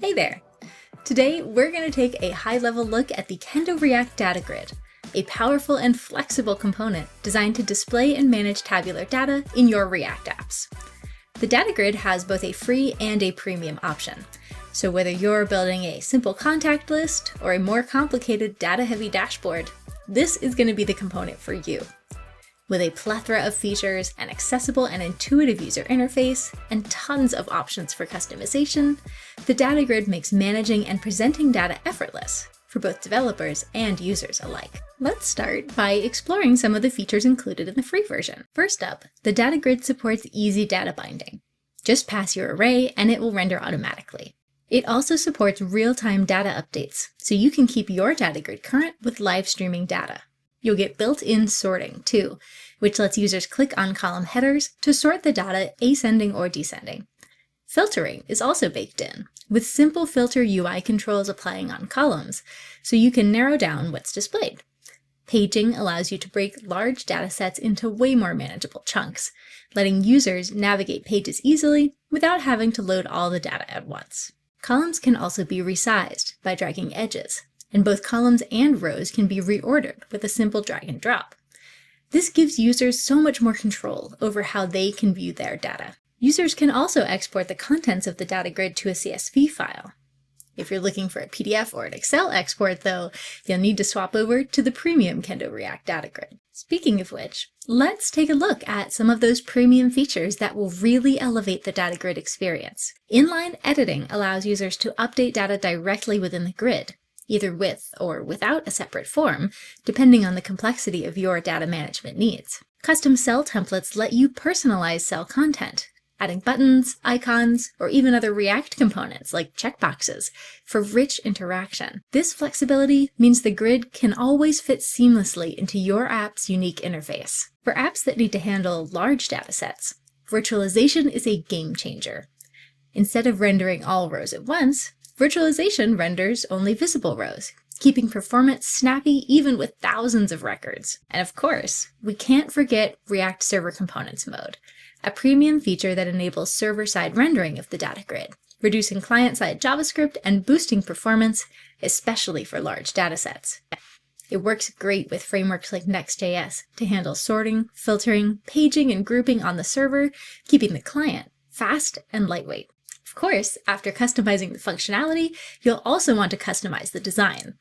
Hey there! Today, we're going to take a high-level look at the KendoReact DataGrid, a powerful and flexible component designed to display and manage tabular data in your React apps. The DataGrid has both a free and a premium option, so whether you're building a simple contact list or a more complicated data-heavy dashboard, this is going to be the component for you. With a plethora of features, an accessible and intuitive user interface, and tons of options for customization, the DataGrid makes managing and presenting data effortless for both developers and users alike. Let's start by exploring some of the features included in the free version. First up, the DataGrid supports easy data binding. Just pass your array and it will render automatically. It also supports real-time data updates, so you can keep your DataGrid current with live streaming data. You'll get built-in sorting, too, which lets users click on column headers to sort the data ascending or descending. Filtering is also baked in, with simple filter UI controls applying on columns, so you can narrow down what's displayed. Paging allows you to break large datasets into way more manageable chunks, letting users navigate pages easily without having to load all the data at once. Columns can also be resized by dragging edges, and both columns and rows can be reordered with a simple drag and drop. This gives users so much more control over how they can view their data. Users can also export the contents of the DataGrid to a CSV file. If you're looking for a PDF or an Excel export, though, you'll need to swap over to the premium KendoReact DataGrid. Speaking of which, let's take a look at some of those premium features that will really elevate the DataGrid experience. Inline editing allows users to update data directly within the grid, either with or without a separate form, depending on the complexity of your data management needs. Custom cell templates let you personalize cell content, adding buttons, icons, or even other React components like checkboxes for rich interaction. This flexibility means the grid can always fit seamlessly into your app's unique interface. For apps that need to handle large datasets, virtualization is a game changer. Instead of rendering all rows at once, virtualization renders only visible rows, keeping performance snappy even with thousands of records. And of course, we can't forget React Server Components mode, a premium feature that enables server-side rendering of the DataGrid, reducing client-side JavaScript and boosting performance, especially for large datasets. It works great with frameworks like Next.js to handle sorting, filtering, paging, and grouping on the server, keeping the client fast and lightweight. Of course, after customizing the functionality, you'll also want to customize the design.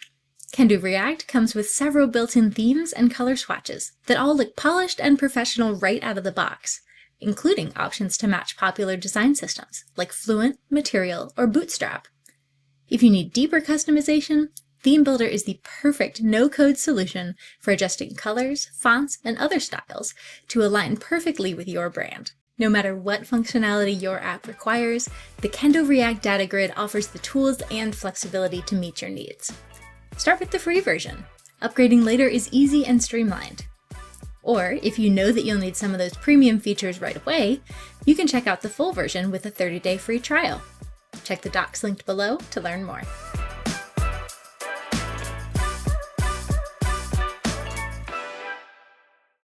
KendoReact comes with several built-in themes and color swatches that all look polished and professional right out of the box, including options to match popular design systems like Fluent, Material, or Bootstrap. If you need deeper customization, Theme Builder is the perfect no-code solution for adjusting colors, fonts, and other styles to align perfectly with your brand. No matter what functionality your app requires, the KendoReact DataGrid offers the tools and flexibility to meet your needs. Start with the free version. Upgrading later is easy and streamlined. Or, if you know that you'll need some of those premium features right away, you can check out the full version with a 30-day free trial. Check the docs linked below to learn more.